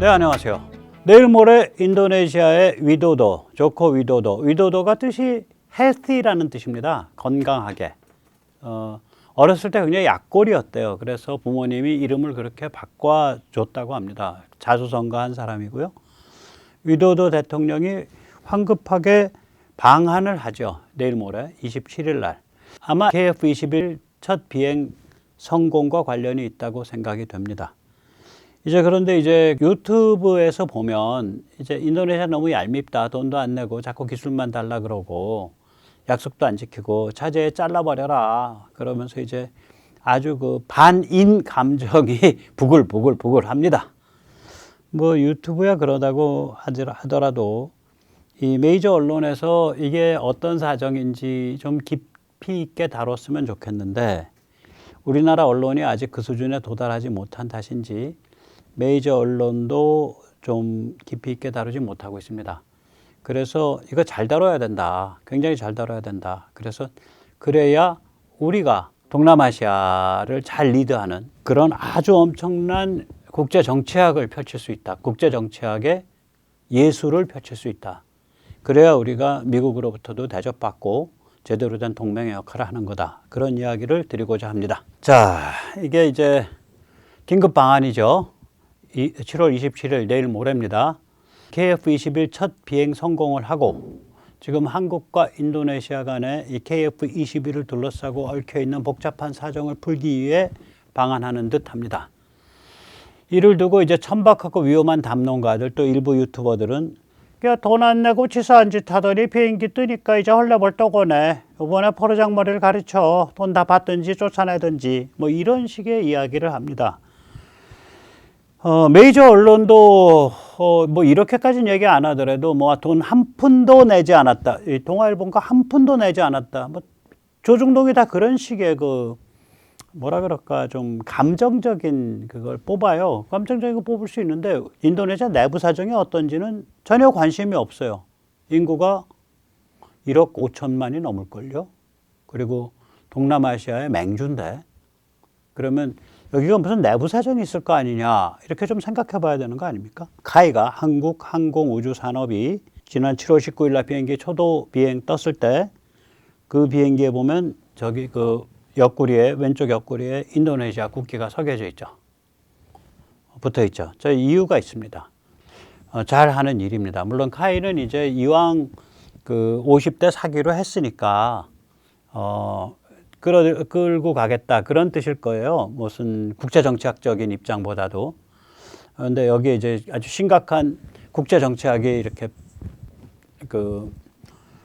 네, 안녕하세요. 내일 모레 인도네시아의 위도도, 조코 위도도. 위도도가 뜻이 healthy라는 뜻입니다. 건강하게. 어렸을 때 굉장히 약골이었대요. 그래서 부모님이 이름을 그렇게 바꿔줬다고 합니다. 자수성가한 사람이고요. 위도도 대통령이 황급하게 방한을 하죠. 내일 모레 27일 날. 아마 KF-21 첫 비행 성공과 관련이 있다고 생각이 됩니다. 그런데 유튜브에서 보면 인도네시아 너무 얄밉다. 돈도 안 내고 자꾸 기술만 달라 그러고 약속도 안 지키고 차제에 잘라버려라. 그러면서 아주 그 반인 감정이 부글부글 합니다. 뭐 유튜브야 그러다고 하더라도 이 메이저 언론에서 이게 어떤 사정인지 좀 깊이 있게 다뤘으면 좋겠는데 우리나라 언론이 아직 그 수준에 도달하지 못한 탓인지 메이저 언론도 좀 깊이 있게 다루지 못하고 있습니다. 그래서 이거 잘 다뤄야 된다. 굉장히 잘 다뤄야 된다. 그래서 그래야 우리가 동남아시아를 잘 리드하는 그런 아주 엄청난 국제 정치학을 펼칠 수 있다. 국제 정치학의 예술을 펼칠 수 있다. 그래야 우리가 미국으로부터도 대접받고 제대로 된 동맹의 역할을 하는 거다. 그런 이야기를 드리고자 합니다. 자, 이게 긴급 방안이죠. 7월 27일 내일 모레입니다. KF-21 첫 비행 성공을 하고 지금 한국과 인도네시아 간에 이 KF-21을 둘러싸고 얽혀있는 복잡한 사정을 풀기 위해 방한하는 듯 합니다. 이를 두고 천박하고 위험한 담론가들 또 일부 유튜버들은 돈 안 내고 치사한 짓 하더니 비행기 뜨니까 헐레벌떡 오네. 이번에 포르장머리를 가르쳐 돈 다 받든지 쫓아내든지 뭐 이런 식의 이야기를 합니다. 메이저 언론도 뭐 이렇게까지는 얘기 안 하더라도 뭐 돈 한 푼도 내지 않았다. 동아일보가 한 푼도 내지 않았다. 뭐 조중동이 다 그런 식의 뭐라 그럴까 좀 감정적인 그걸 뽑아요. 감정적인 거 뽑을 수 있는데 인도네시아 내부 사정이 어떤지는 전혀 관심이 없어요. 인구가 1억 5천만이 넘을걸요. 그리고 동남아시아의 맹주인데 그러면 여기가 무슨 내부 사정이 있을 거 아니냐 이렇게 좀 생각해 봐야 되는 거 아닙니까? 카이가 한국항공우주산업이 지난 7월 19일 날 비행기 초도 비행 떴을 때 그 비행기에 보면 옆구리에 왼쪽 옆구리에 인도네시아 국기가 새겨져 있죠. 붙어 있죠. 저 이유가 있습니다. 잘 하는 일입니다. 물론 카이는 이왕 50대 사기로 했으니까 끌고 가겠다 그런 뜻일 거예요. 무슨 국제정치학적인 입장보다도. 그런데 여기에 아주 심각한 국제정치학이 이렇게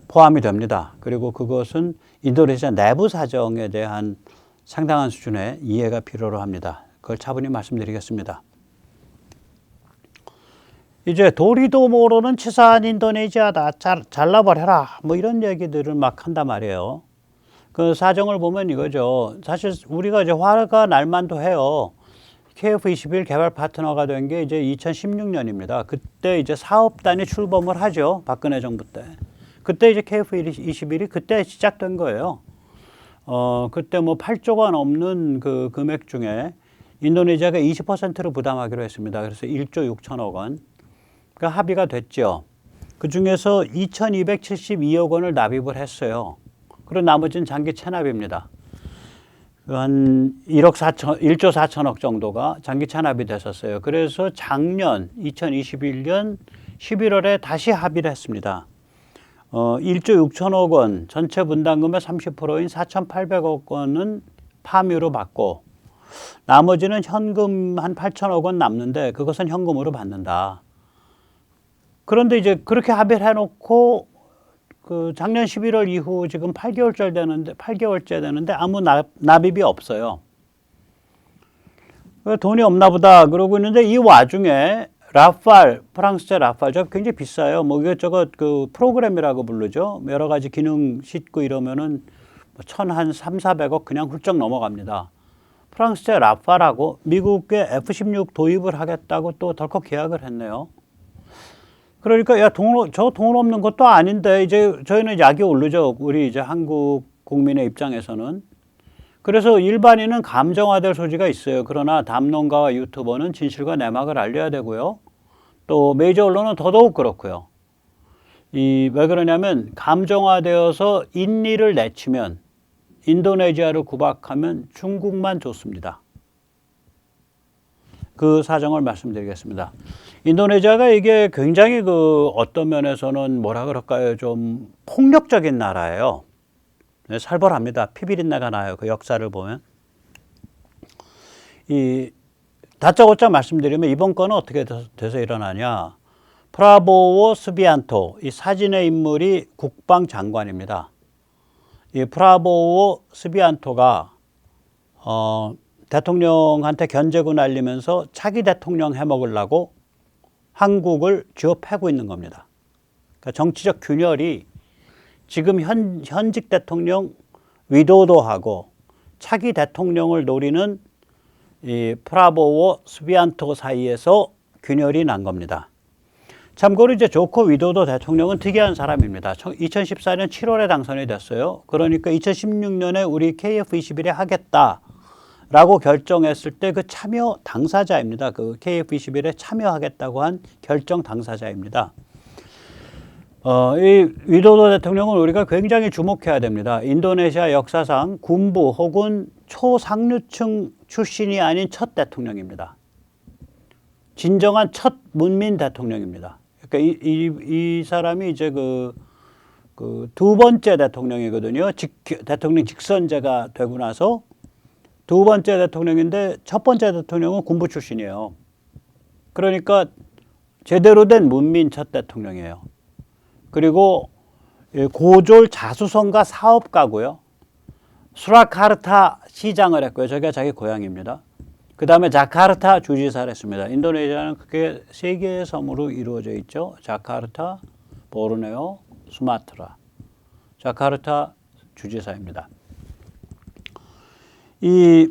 포함이 됩니다. 그리고 그것은 인도네시아 내부 사정에 대한 상당한 수준의 이해가 필요로 합니다. 그걸 차분히 말씀드리겠습니다. 도리도 모르는 치사한 인도네시아다. 잘라버려라. 뭐 이런 얘기들을 막 한단 말이에요. 그 사정을 보면 이거죠. 사실 우리가 화가 날만도 해요. KF-21 개발 파트너가 된 게 2016년입니다. 그때 사업단이 출범을 하죠. 박근혜 정부 때. 그때 KF-21이 그때 시작된 거예요. 그때 뭐 8조 원 넘는 그 금액 중에 인도네시아가 20%를 부담하기로 했습니다. 그래서 1조 6천억 원. 그 합의가 됐죠. 그 중에서 2,272억 원을 납입을 했어요. 그리고 나머지는 장기 체납입니다. 한 1조 4천억 정도가 장기 체납이 됐었어요. 그래서 작년 2021년 11월에 다시 합의를 했습니다. 1조 6천억 원 전체 분담금의 30%인 4,800억 원은 파묘로 받고 나머지는 현금 한 8천억 원 남는데 그것은 현금으로 받는다. 그런데 그렇게 합의를 해놓고 작년 11월 이후 지금 8개월째 되는데 아무 납입이 없어요. 돈이 없나 보다 그러고 있는데 이 와중에 라팔, 프랑스제 라팔, 저 굉장히 비싸요. 뭐 이것저것 프로그램이라고 부르죠. 여러 가지 기능 싣고 이러면은 한 300~400억 그냥 훌쩍 넘어갑니다. 프랑스제 라팔하고 미국의 F-16 도입을 하겠다고 또 덜컥 계약을 했네요. 그러니까 저 돈 없는 것도 아닌데 저희는 약이 오르죠. 우리 한국 국민의 입장에서는. 그래서 일반인은 감정화될 소지가 있어요. 그러나 담론가와 유튜버는 진실과 내막을 알려야 되고요. 또 메이저 언론은 더더욱 그렇고요. 왜 그러냐면 감정화되어서 인리를 내치면 인도네시아를 구박하면 중국만 좋습니다. 그 사정을 말씀드리겠습니다. 인도네시아가 이게 굉장히 어떤 면에서는 뭐라 그럴까요? 좀 폭력적인 나라예요. 살벌합니다. 피비린내가 나요. 그 역사를 보면. 다짜고짜 말씀드리면 이번 건은 어떻게 돼서 일어나냐. 프라보오 스비안토, 이 사진의 인물이 국방장관입니다. 이 프라보오 스비안토가 대통령한테 견제구 날리면서 차기 대통령 해먹으려고 한국을 쥐어 패고 있는 겁니다. 그러니까 정치적 균열이 지금 현직 대통령 위도도하고 차기 대통령을 노리는 이 프라보오 스비안토 사이에서 균열이 난 겁니다. 참고로 이제 조코 위도도 대통령은 특이한 사람입니다. 2014년 7월에 당선이 됐어요. 그러니까 2016년에 우리 KF21에 하겠다라고 결정했을 때 그 참여 당사자입니다. 그 KF21에 참여하겠다고 한 결정 당사자입니다. 이 위도도 대통령은 우리가 굉장히 주목해야 됩니다. 인도네시아 역사상 군부 혹은 초상류층 출신이 아닌 첫 대통령입니다. 진정한 첫 문민 대통령입니다. 그러니까 이 사람이 이제 두 번째 대통령이거든요. 대통령 직선제가 되고 나서 두 번째 대통령인데 첫 번째 대통령은 군부 출신이에요. 그러니까 제대로 된 문민 첫 대통령이에요. 그리고 고졸 자수성가 사업가고요. 수라카르타 시장을 했고요. 저기가 자기 고향입니다. 그 다음에 자카르타 주지사를 했습니다. 인도네시아는 그게 세 개의 섬으로 이루어져 있죠. 자카르타, 보르네오, 수마트라. 자카르타 주지사입니다. 이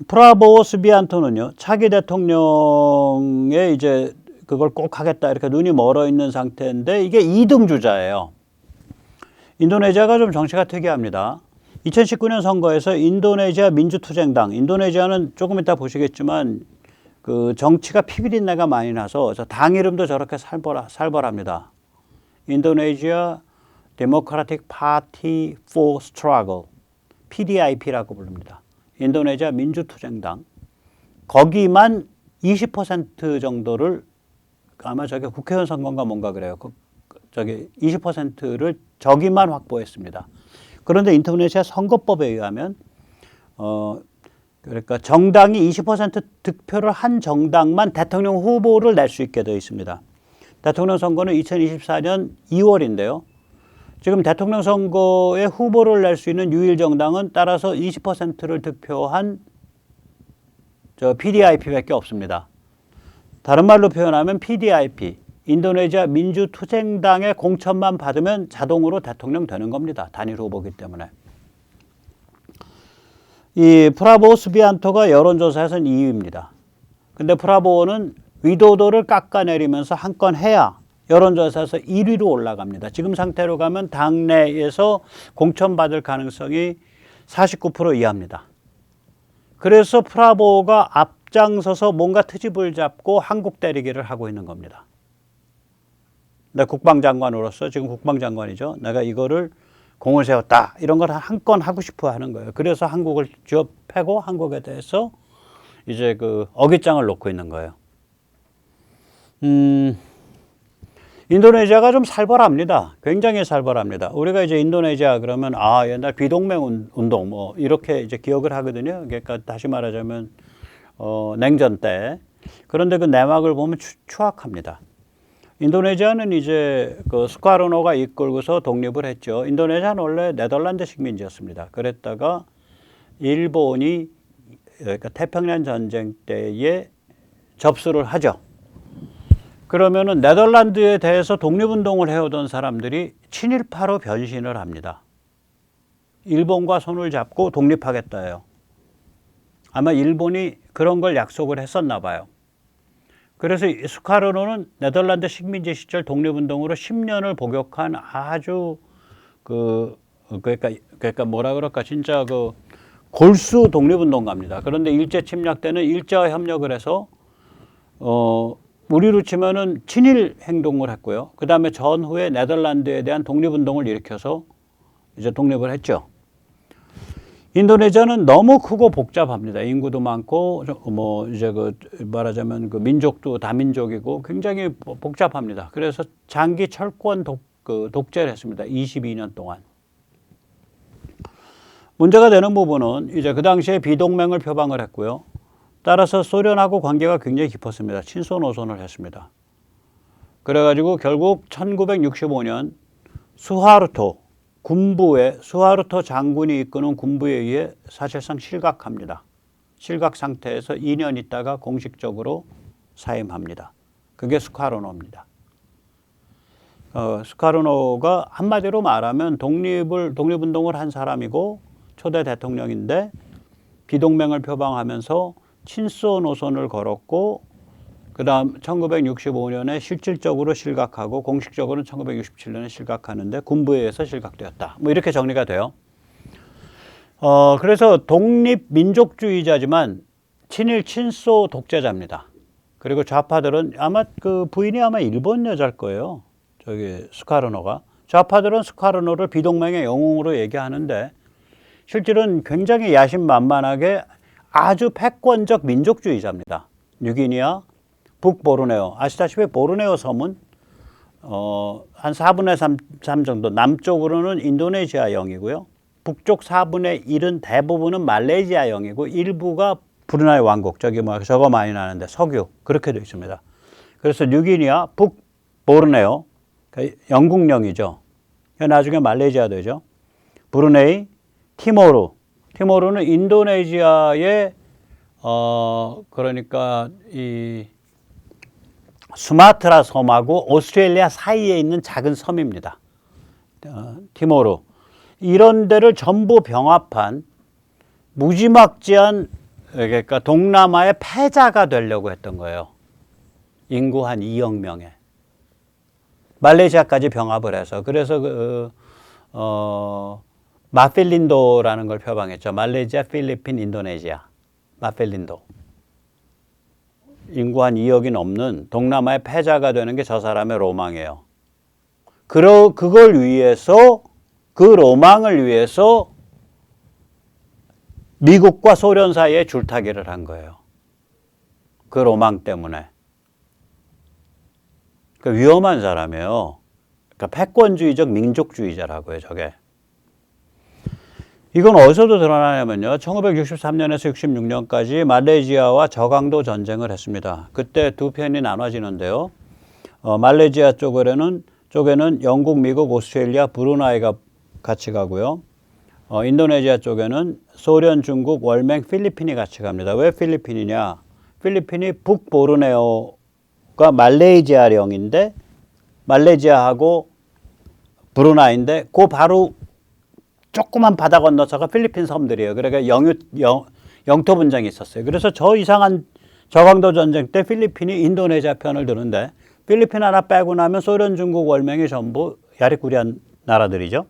프라보오 스비안토는요, 차기 대통령에 이제 그걸 꼭 하겠다 이렇게 눈이 멀어 있는 상태인데 이게 2등 주자예요. 인도네시아가 좀 정치가 특이합니다. 2019년 선거에서 인도네시아 민주투쟁당, 인도네시아는 조금 이따 보시겠지만 그 정치가 피비린내가 많이 나서 당 이름도 저렇게 살벌합니다. 인도네시아 Democratic Party for Struggle, PDIP라고 부릅니다. 인도네시아 민주투쟁당. 거기만 20% 정도를 아마 저게 국회의원 선거인가 뭔가 그래요. 저기 20%를 저기만 확보했습니다. 그런데 인도네시아 선거법에 의하면 그러니까 정당이 20% 득표를 한 정당만 대통령 후보를 낼 수 있게 되어 있습니다. 대통령 선거는 2024년 2월인데요. 지금 대통령 선거에 후보를 낼 수 있는 유일 정당은 따라서 20%를 득표한 PDIP밖에 없습니다. 다른 말로 표현하면 PDIP, 인도네시아 민주투쟁당의 공천만 받으면 자동으로 대통령 되는 겁니다. 단일 후보이기 때문에. 이 프라보오 스비안토가 여론조사에서는 2위입니다. 근데 프라보오는 위도도를 깎아내리면서 한 건 해야 여론조사에서 1위로 올라갑니다. 지금 상태로 가면 당내에서 공천받을 가능성이 49% 이하입니다. 그래서 프라보오가 앞장서서 뭔가 트집을 잡고 한국 때리기를 하고 있는 겁니다. 내 국방장관으로서 지금 국방장관이죠. 내가 이거를 공을 세웠다. 이런 걸 한 건 하고 싶어 하는 거예요. 그래서 한국을 쥐어 패고 한국에 대해서 이제 어깃장을 놓고 있는 거예요. 인도네시아가 좀 살벌합니다. 굉장히 살벌합니다. 우리가 이제 인도네시아 그러면 옛날 비동맹 운동 뭐 이렇게 이제 기억을 하거든요. 그러니까 다시 말하자면 냉전 때. 그런데 그 내막을 보면 추악합니다. 인도네시아는 이제 수카르노가 이끌고서 독립을 했죠. 인도네시아는 원래 네덜란드 식민지였습니다. 그랬다가 일본이 그러니까 태평양 전쟁 때에 접수를 하죠. 그러면은 네덜란드에 대해서 독립운동을 해오던 사람들이 친일파로 변신을 합니다. 일본과 손을 잡고 독립하겠다예요. 아마 일본이 그런 걸 약속을 했었나 봐요. 그래서 수카르노는 네덜란드 식민지 시절 독립운동으로 10년을 복역한 아주 그러니까 뭐라 그럴까 진짜 골수 독립운동가입니다. 그런데 일제 침략 때는 일제와 협력을 해서 우리로 치면은 친일 행동을 했고요. 그 다음에 전후에 네덜란드에 대한 독립운동을 일으켜서 이제 독립을 했죠. 인도네시아는 너무 크고 복잡합니다. 인구도 많고 뭐 이제 그 말하자면 그 민족도 다민족이고 굉장히 복잡합니다. 그래서 장기 철권 독재를 했습니다. 22년 동안. 문제가 되는 부분은 이제 그 당시에 비동맹을 표방을 했고요. 따라서 소련하고 관계가 굉장히 깊었습니다. 친소 노선을 했습니다. 그래가지고 결국 1965년 수하르토 장군이 이끄는 군부에 의해 사실상 실각합니다. 실각 상태에서 2년 있다가 공식적으로 사임합니다. 그게 수카르노입니다. 수카르노가 한마디로 말하면 독립운동을 한 사람이고 초대 대통령인데 비동맹을 표방하면서 친소 노선을 걸었고 그 다음 1965년에 실질적으로 실각하고 공식적으로는 1967년에 실각하는데 군부에 의해서 실각되었다. 뭐 이렇게 정리가 돼요. 그래서 독립민족주의자지만 친일 친소 독재자입니다. 그리고 좌파들은 아마 그 부인이 아마 일본 여자일 거예요. 저기 수카르노가. 좌파들은 수카르노를 비동맹의 영웅으로 얘기하는데 실질은 굉장히 야심만만하게 아주 패권적 민족주의자입니다. 뉴기니아, 북보르네오. 아시다시피 보르네오 섬은 한 4분의 3 정도 남쪽으로는 인도네시아형이고요. 북쪽 4분의 1은 대부분은 말레이시아형이고 일부가 브루나이 왕국 저기 뭐 저거 많이 나는데 석유 그렇게 되어 있습니다. 그래서 뉴기니아, 북보르네오 영국령이죠. 나중에 말레이시아 되죠. 브루네이, 티모르는 인도네시아의 그러니까 이 수마트라 섬하고 오스트레일리아 사이에 있는 작은 섬입니다. 티모르. 이런 데를 전부 병합한 무지막지한 그러니까 동남아의 패자가 되려고 했던 거예요. 인구 한 2억 명에. 말레이시아까지 병합을 해서. 그래서 마필린도라는 걸 표방했죠. 말레이시아, 필리핀, 인도네시아. 마필린도. 인구 한 2억이 넘는 동남아의 패자가 되는 게 저 사람의 로망이에요. 그걸 위해서 그 로망을 위해서 미국과 소련 사이에 줄타기를 한 거예요. 그 로망 때문에. 그러니까 위험한 사람이에요. 그러니까 패권주의적 민족주의자라고요, 저게. 이건 어디서도 드러나냐면요. 1963년에서 66년까지 말레이시아와 저강도 전쟁을 했습니다. 그때 두 편이 나눠지는데요. 말레이시아 쪽에는 영국, 미국, 오스트레일리아, 브루나이가 같이 가고요. 인도네시아 쪽에는 소련, 중국, 월맹, 필리핀이 같이 갑니다. 왜 필리핀이냐? 필리핀이 북보르네오가 말레이시아령인데 말레이시아하고 브루나이인데 그 바로 조그만 바다 건너서가 필리핀 섬들이에요. 그러니까 영토 분쟁이 있었어요. 그래서 저 이상한 저강도 전쟁 때 필리핀이 인도네시아 편을 드는데 필리핀 하나 빼고 나면 소련, 중국, 월맹이 전부 야리꾸리한 나라들이죠.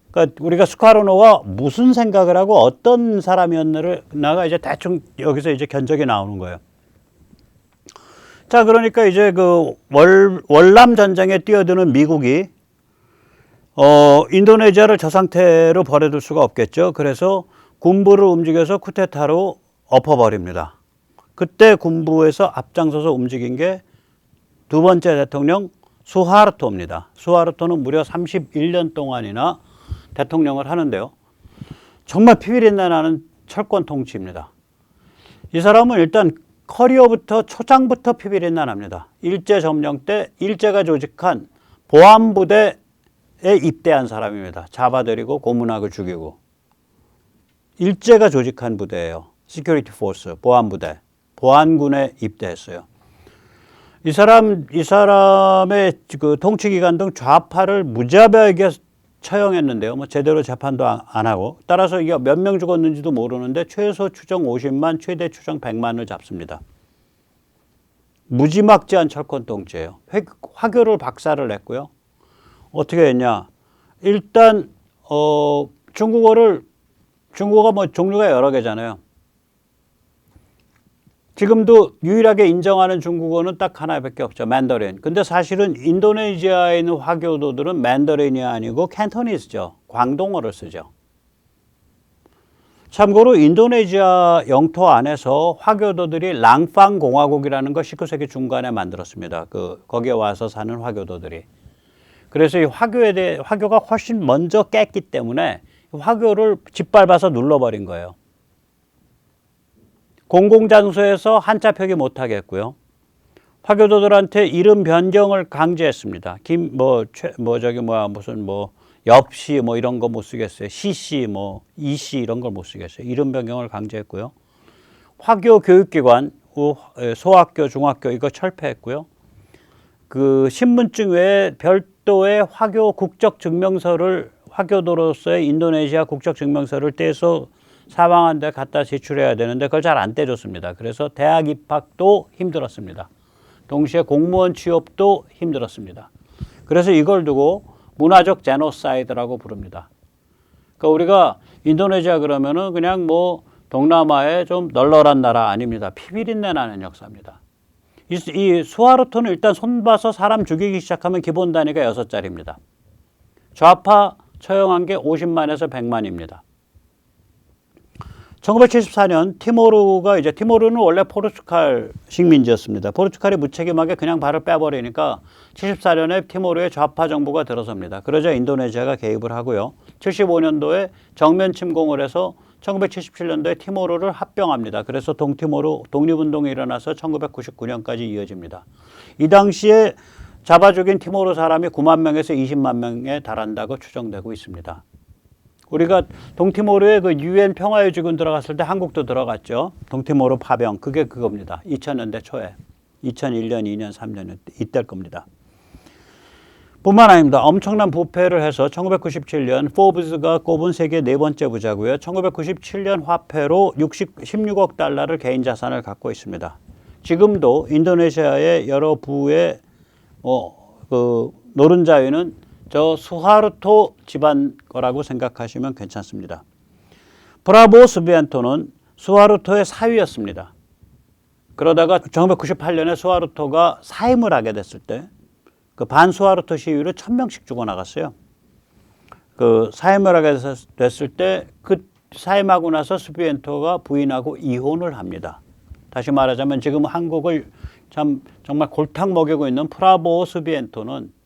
그러니까 우리가 수카르노가 무슨 생각을 하고 어떤 사람이었나가 이제 대충 여기서 이제 견적이 나오는 거예요. 자, 그러니까 이제 그 월남 전쟁에 뛰어드는 미국이 인도네시아를 저 상태로 버려둘 수가 없겠죠. 그래서 군부를 움직여서 쿠데타로 엎어버립니다. 그때 군부에서 앞장서서 움직인 게 두 번째 대통령 수하르토입니다. 수하르토는 무려 31년 동안이나 대통령을 하는데요. 정말 피비린내 나는 철권 통치입니다. 이 사람은 일단 커리어부터 초장부터 피비린내 납니다. 일제 점령 때 일제가 조직한 보안부대 에 입대한 사람입니다. 잡아들이고 고문하고 죽이고. 일제가 조직한 부대예요. 시큐리티 포스, 보안부대. 보안군에 입대했어요. 이 사람의 그 통치 기간 등 좌파를 무자비하게 처형했는데요. 뭐 제대로 재판도 안 하고. 따라서 이게 몇 명 죽었는지도 모르는데 최소 추정 50만, 최대 추정 100만을 잡습니다. 무지막지한 철권 통치예요. 화교를 박살을 냈고요. 어떻게 했냐? 일단 중국어가 뭐 종류가 여러 개잖아요. 지금도 유일하게 인정하는 중국어는 딱 하나밖에 없죠. 맨더린. 근데 사실은 인도네시아에 있는 화교도들은 맨더린이 아니고 캔토니스죠. 광동어를 쓰죠. 참고로 인도네시아 영토 안에서 화교도들이 랑팡 공화국이라는 걸 19세기 중반에 만들었습니다. 거기에 와서 사는 화교도들이. 그래서 이 화교가 훨씬 먼저 깼기 때문에 화교를 짓밟아서 눌러버린 거예요. 공공장소에서 한자 표기 못하겠고요. 화교도들한테 이름 변경을 강제했습니다. 엽씨 이런 거 못 쓰겠어요. 시씨 이씨 이런 걸 못 쓰겠어요. 이름 변경을 강제했고요. 화교 교육기관, 소학교, 중학교 이거 철폐했고요. 신분증 외에 별도의 화교 국적증명서를 화교도로서의 인도네시아 국적증명서를 떼서 사망한 데 갖다 제출해야 되는데 그걸 잘 안 떼줬습니다. 그래서 대학 입학도 힘들었습니다. 동시에 공무원 취업도 힘들었습니다. 그래서 이걸 두고 문화적 제노사이드라고 부릅니다. 그러니까 우리가 인도네시아 그러면은 그냥 동남아의 좀 널널한 나라 아닙니다. 피비린내 나는 역사입니다. 이 수하르토는 일단 손봐서 사람 죽이기 시작하면 기본 단위가 6자리입니다. 좌파 처형한 게 50만에서 100만입니다. 1974년 티모르는 원래 포르투갈 식민지였습니다. 포르투갈이 무책임하게 그냥 발을 빼버리니까 74년에 티모르의 좌파 정부가 들어섭니다. 그러자 인도네시아가 개입을 하고요. 75년도에 정면 침공을 해서 1977년도에 티모르를 합병합니다. 그래서 동티모르 독립운동이 일어나서 1999년까지 이어집니다. 이 당시에 잡아 죽인 티모르 사람이 9만 명에서 20만 명에 달한다고 추정되고 있습니다. 우리가 동티모르에 UN 평화의 지군 들어갔을 때 한국도 들어갔죠. 동티모르 파병. 그게 그겁니다. 2000년대 초에. 2001년, 2년, 3년 이때일 겁니다. 뿐만 아닙니다. 엄청난 부패를 해서 1997년 포브스가 꼽은 세계 4번째 부자고요. 1997년 화폐로 16억 달러를 개인 자산을 갖고 있습니다. 지금도 인도네시아의 여러 부의 노른자위는 저 수하르토 집안 거라고 생각하시면 괜찮습니다. 브라보 수비안토는 수하르토의 사위였습니다. 그러다가 1998년에 수하르토가 사임을 하게 됐을 때 반수하르토 시위로 1000명씩 죽어나갔어요. 사임을 하게 됐을 때 사임하고 나서 수비안토가 부인하고 이혼을 합니다. 다시 말하자면 지금 한국을 정말 골탕 먹이고 있는 프라보 수비안토는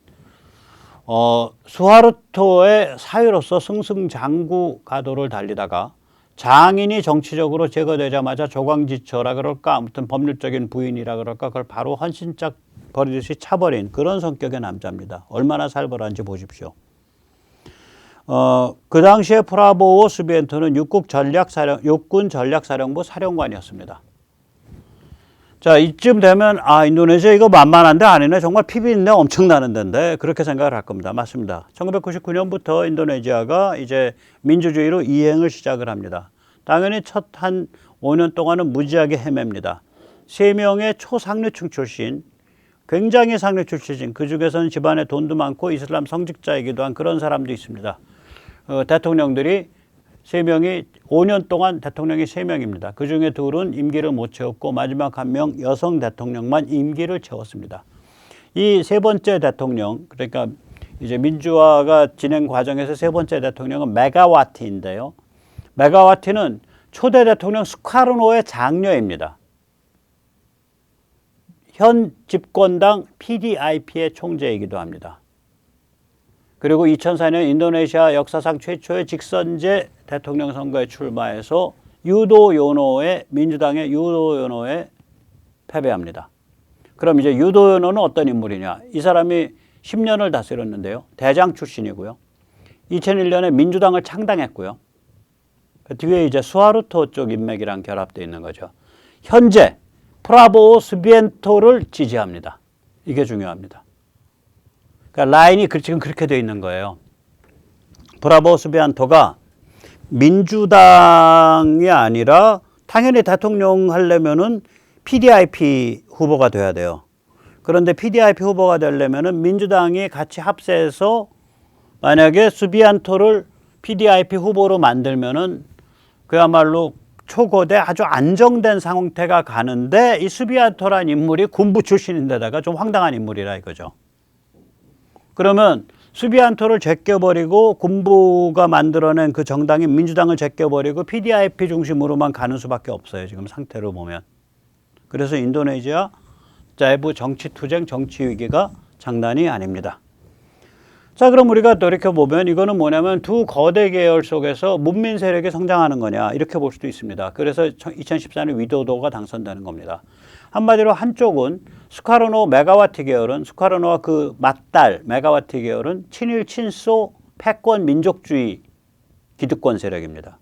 수하르토의 사위로서 승승장구 가도를 달리다가 장인이 정치적으로 제거되자마자 조광지처라 그럴까 아무튼 법률적인 부인이라 그럴까 그걸 바로 헌신짝 버리듯이 차버린 그런 성격의 남자입니다. 얼마나 살벌한지 보십시오. 그 당시에 프라보오 수비엔토는 육군 전략사령부 사령관이었습니다. 자, 이쯤 되면 인도네시아 이거 만만한데 아니네. 정말 피비린내 엄청나는 데인데 그렇게 생각을 할 겁니다. 맞습니다. 1999년부터 인도네시아가 이제 민주주의로 이행을 시작을 합니다. 당연히 첫 한 5년 동안은 무지하게 헤맵니다. 3명의 초상류층 출신, 굉장히 상류 출신, 그 중에서는 집안에 돈도 많고 이슬람 성직자이기도 한 그런 사람도 있습니다. 대통령들이 3명이 5년 동안 대통령이 3명입니다. 그 중에 2은 임기를 못 채웠고 마지막 1명 여성 대통령만 임기를 채웠습니다. 이 3번째 대통령, 그러니까 이제 민주화가 진행 과정에서 3번째 대통령은 메가와티인데요. 메가와티는 초대 대통령 수카르노의 장녀입니다. 현 집권당 PDIP의 총재이기도 합니다. 그리고 2004년 인도네시아 역사상 최초의 직선제 대통령 선거에 출마해서 민주당의 유도요노에 패배합니다. 그럼 이제 유도요노는 어떤 인물이냐? 이 사람이 10년을 다스렸는데요. 대장 출신이고요. 2001년에 민주당을 창당했고요. 그 뒤에 이제 수하르토 쪽 인맥이랑 결합되어 있는 거죠. 현재 프라보오 수비엔토를 지지합니다. 이게 중요합니다. 그러니까 라인이 지금 그렇게 되어 있는 거예요. 브라보 수비안토가 민주당이 아니라 당연히 대통령 하려면은 PDIP 후보가 돼야 돼요. 그런데 PDIP 후보가 되려면은 민주당이 같이 합세해서 만약에 수비안토를 PDIP 후보로 만들면은 그야말로 초고대 아주 안정된 상태가 가는데 이 수비안토란 인물이 군부 출신인데다가 좀 황당한 인물이라 이거죠. 그러면 수비안토를 제껴버리고 군부가 만들어낸 그 정당인 민주당을 제껴버리고 PDIP 중심으로만 가는 수밖에 없어요. 지금 상태로 보면. 그래서 인도네시아 내부 정치투쟁, 정치위기가 장난이 아닙니다. 자, 그럼 우리가 돌이켜보면 이거는 뭐냐면 두 거대 계열 속에서 문민 세력이 성장하는 거냐 이렇게 볼 수도 있습니다. 그래서 2014년 위도도가 당선되는 겁니다. 한마디로 한쪽은 수카르노 메가와티 계열은 수카르노와 그 맏딸 메가와티 계열은 친일 친소 패권 민족주의 기득권 세력입니다.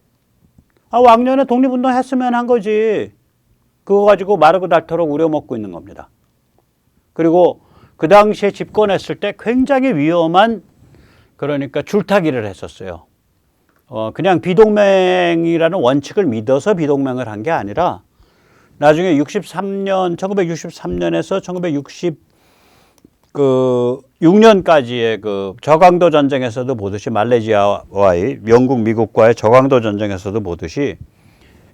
왕년에 독립운동 했으면 한 거지. 그거 가지고 마르고 닳도록 우려먹고 있는 겁니다. 그리고 그 당시에 집권했을 때 굉장히 위험한 그러니까 줄타기를 했었어요. 그냥 비동맹이라는 원칙을 믿어서 비동맹을 한 게 아니라 나중에 1963년에서 1966년까지의 그 저강도 전쟁에서도 보듯이 말레이시아와의 영국, 미국과의 저강도 전쟁에서도 보듯이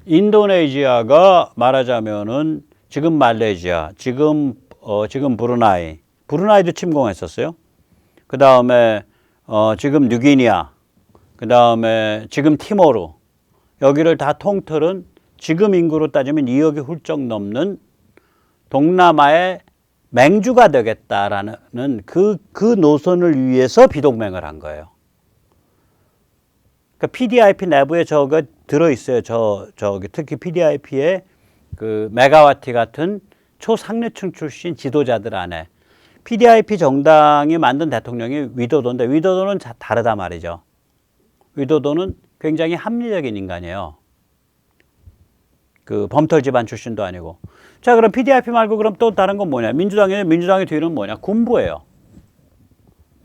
인도네시아가 말하자면은 지금 말레이시아, 지금 브루나이도 침공했었어요. 그 다음에 지금 뉴기니아, 그 다음에 지금 티모르 여기를 다 통틀은 지금 인구로 따지면 2억이 훌쩍 넘는 동남아의 맹주가 되겠다라는 그 노선을 위해서 비동맹을 한 거예요. 그러니까 PDIP 내부에 저거 들어있어요. 저기 특히 PDIP의 그 메가와티 같은 초상류층 출신 지도자들 안에 PDIP 정당이 만든 대통령이 위도도인데 위도도는 다르다 말이죠. 위도도는 굉장히 합리적인 인간이에요. 그 범털 집안 출신도 아니고. 자, 그럼 PDIP 말고 그럼 또 다른 건 뭐냐? 민주당의 뒤는 뭐냐? 군부예요.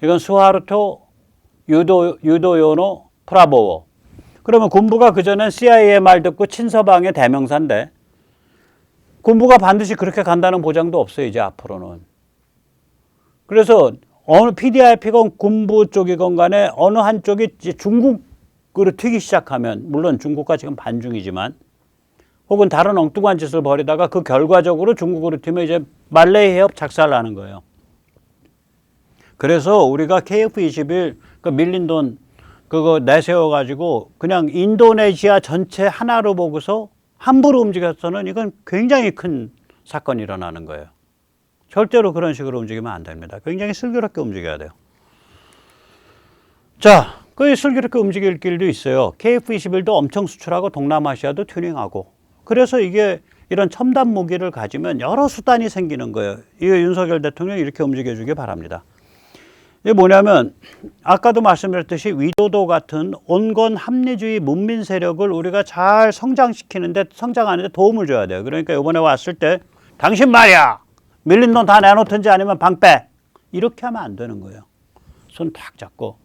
이건 수하르토, 유도요노, 프라보워. 그러면 군부가 그전엔 CIA 말 듣고 친서방의 대명사인데 군부가 반드시 그렇게 간다는 보장도 없어요, 이제 앞으로는. 그래서 어느 PDIP건 군부 쪽이건 간에 어느 한쪽이 이제 중국으로 튀기 시작하면 물론 중국과 지금 반중이지만 혹은 다른 엉뚱한 짓을 벌이다가 그 결과적으로 중국으로 튀면 이제 말레이 해협 작살나는 거예요. 그래서 우리가 KF21 그 밀린 돈 그거 내세워가지고 그냥 인도네시아 전체 하나로 보고서 함부로 움직였서는 이건 굉장히 큰 사건이 일어나는 거예요. 절대로 그런 식으로 움직이면 안 됩니다. 굉장히 슬기롭게 움직여야 돼요. 자, 그 슬기롭게 움직일 길도 있어요. KF21도 엄청 수출하고 동남아시아도 튜닝하고. 그래서 이게 이런 첨단 무기를 가지면 여러 수단이 생기는 거예요. 이거 윤석열 대통령이 이렇게 움직여주기 바랍니다. 이게 뭐냐면 아까도 말씀드렸듯이 위도도 같은 온건 합리주의 문민 세력을 우리가 잘 성장시키는데 성장하는데 도움을 줘야 돼요. 그러니까 이번에 왔을 때 당신 말이야 밀린 돈 다 내놓든지 아니면 방 빼 이렇게 하면 안 되는 거예요. 손 탁 잡고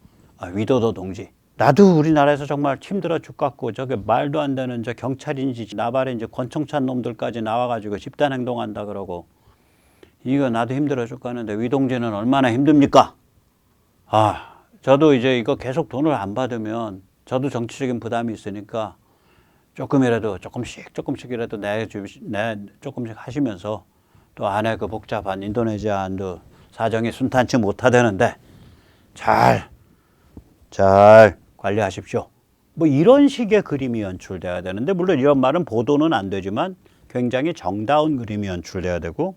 위도도 동지 나도 우리나라에서 정말 힘들어 죽겠고 저게 말도 안 되는 저 경찰인지 나발인지 권총찬 놈들까지 나와가지고 집단 행동한다 그러고 이거 나도 힘들어 죽겠는데 위동지는 얼마나 힘듭니까? 저도 이제 이거 계속 돈을 안 받으면 저도 정치적인 부담이 있으니까 조금씩이라도 조금씩 하시면서 또 안에 그 복잡한 인도네시아도 사정이 순탄치 못하다는데 잘 관리하십시오. 뭐 이런 식의 그림이 연출돼야 되는데 물론 이런 말은 보도는 안 되지만 굉장히 정다운 그림이 연출돼야 되고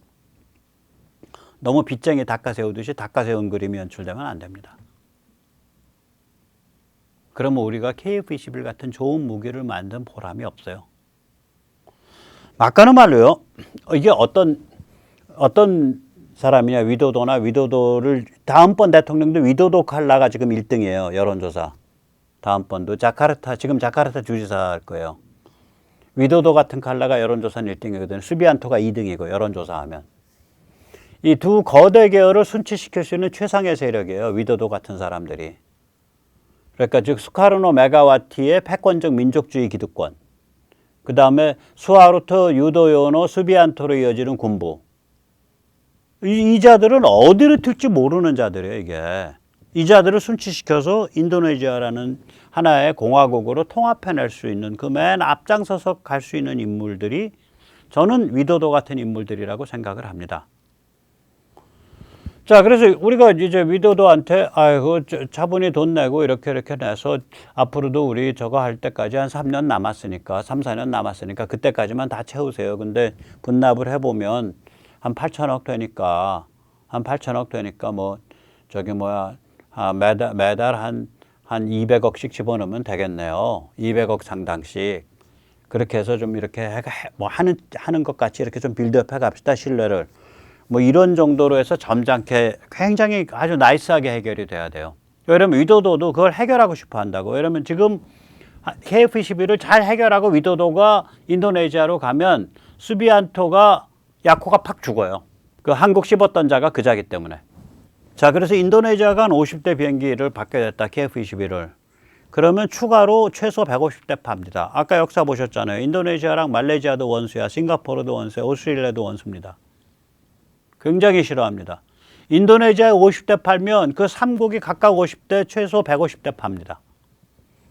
너무 빚쟁이 닦아세우듯이 닦아세운 그림이 연출되면 안 됩니다. 그러면 우리가 KF21 같은 좋은 무기를 만든 보람이 없어요. 막가는 말로요. 이게 어떤 사람이냐 위도도를 다음번 대통령도 위도도 칼라가 지금 1등이에요. 여론조사. 다음번도 지금 자카르타 주지사 할 거예요. 위도도 같은 칼라가 여론조사는 1등이거든요. 수비안토가 2등이고 여론조사하면. 이 두 거대 계열을 순치시킬 수 있는 최상의 세력이에요. 위도도 같은 사람들이. 그러니까 즉 수카르노 메가와티의 패권적 민족주의 기득권. 그 다음에 수하르토, 유도요노, 수비안토로 이어지는 군부. 이 자들은 어디를 튈지 모르는 자들이에요, 이게. 이자들을 순치시켜서 인도네시아라는 하나의 공화국으로 통합해낼 수 있는 그 맨 앞장서서 갈 수 있는 인물들이 저는 위도도 같은 인물들이라고 생각을 합니다. 자, 그래서 우리가 이제 위도도한테 아이고 차분히 돈 내고 이렇게 내서 앞으로도 우리 저거 할 때까지 한 3년 남았으니까 3, 4년 남았으니까 그때까지만 다 채우세요. 근데 분납을 해보면 한 8천억 되니까 뭐 저기 뭐야 매달 한 200억씩 집어넣으면 되겠네요. 200억 상당씩. 그렇게 해서 좀 이렇게 뭐 하는 것 같이 이렇게 좀 빌드업 해 갑시다. 신뢰를. 뭐 이런 정도로 해서 점잖게 굉장히 아주 나이스하게 해결이 돼야 돼요. 왜냐면 위도도도 그걸 해결하고 싶어 한다고. 왜냐면 지금 KF21을 잘 해결하고 위도도가 인도네시아로 가면 수비안토가 야코가 팍 죽어요. 그 한국 씹었던 자가 그 자기 때문에. 자, 그래서 인도네시아가 한 50대 비행기를 받게 됐다. KF21을. 그러면 추가로 최소 150대 팝니다. 아까 역사 보셨잖아요. 인도네시아랑 말레이시아도 원수야. 싱가포르도 원수야. 오스트레일리아도 원수입니다. 굉장히 싫어합니다. 인도네시아에 50대 팔면 그 3국이 각각 50대 최소 150대 팝니다.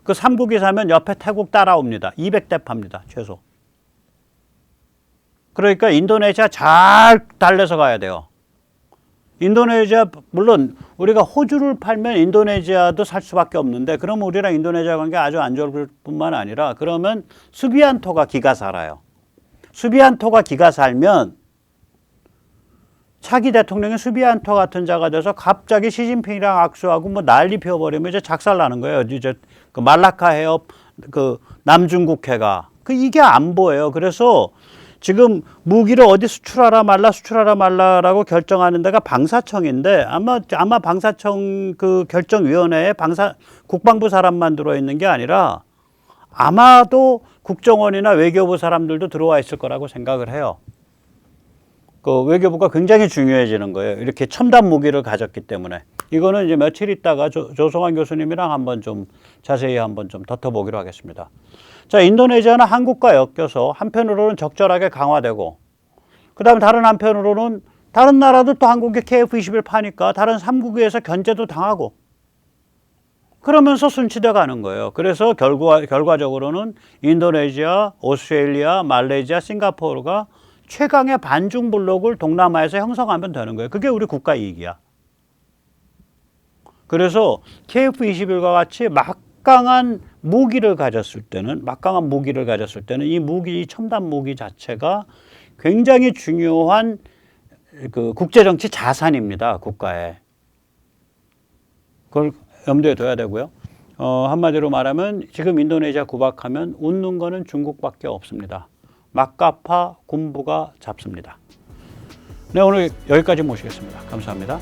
그 3국이 사면 옆에 태국 따라옵니다. 200대 팝니다. 최소. 그러니까 인도네시아 잘 달래서 가야 돼요. 인도네시아 물론 우리가 호주를 팔면 인도네시아도 살 수밖에 없는데 그러면 우리랑 인도네시아 관계 아주 안 좋을 뿐만 아니라 그러면 수비안토가 기가 살아요. 수비안토가 기가 살면 차기 대통령이 수비안토 같은 자가 돼서 갑자기 시진핑이랑 악수하고 뭐 난리 피워버리면 이제 작살나는 거예요. 이제 그 말라카 해협 그 남중국해가 이게 안 보여요. 그래서 지금 무기를 어디 수출하라 말라라고 결정하는 데가 방사청인데 아마 방사청 그 결정위원회에 국방부 사람만 들어있는 게 아니라 아마도 국정원이나 외교부 사람들도 들어와 있을 거라고 생각을 해요. 그 외교부가 굉장히 중요해지는 거예요. 이렇게 첨단 무기를 가졌기 때문에. 이거는 이제 며칠 있다가 조성환 교수님이랑 한번 좀 자세히 한번 좀 덧어보기로 하겠습니다. 자, 인도네시아는 한국과 엮여서 한편으로는 적절하게 강화되고, 그 다음에 다른 한편으로는 다른 나라도 또 한국에 KF21 파니까 다른 3국에서 견제도 당하고, 그러면서 순치돼 가는 거예요. 그래서 결과적으로는 인도네시아, 오스트레일리아, 말레이시아, 싱가포르가 최강의 반중 블록을 동남아에서 형성하면 되는 거예요. 그게 우리 국가 이익이야. 그래서 KF21과 같이 막강한 무기를 가졌을 때는 이 첨단 무기 자체가 굉장히 중요한 그 국제정치 자산입니다. 국가에. 그걸 염두에 둬야 되고요. 한마디로 말하면 지금 인도네시아 구박하면 웃는 거는 중국밖에 없습니다. 막가파 군부가 잡습니다. 네, 오늘 여기까지 모시겠습니다. 감사합니다.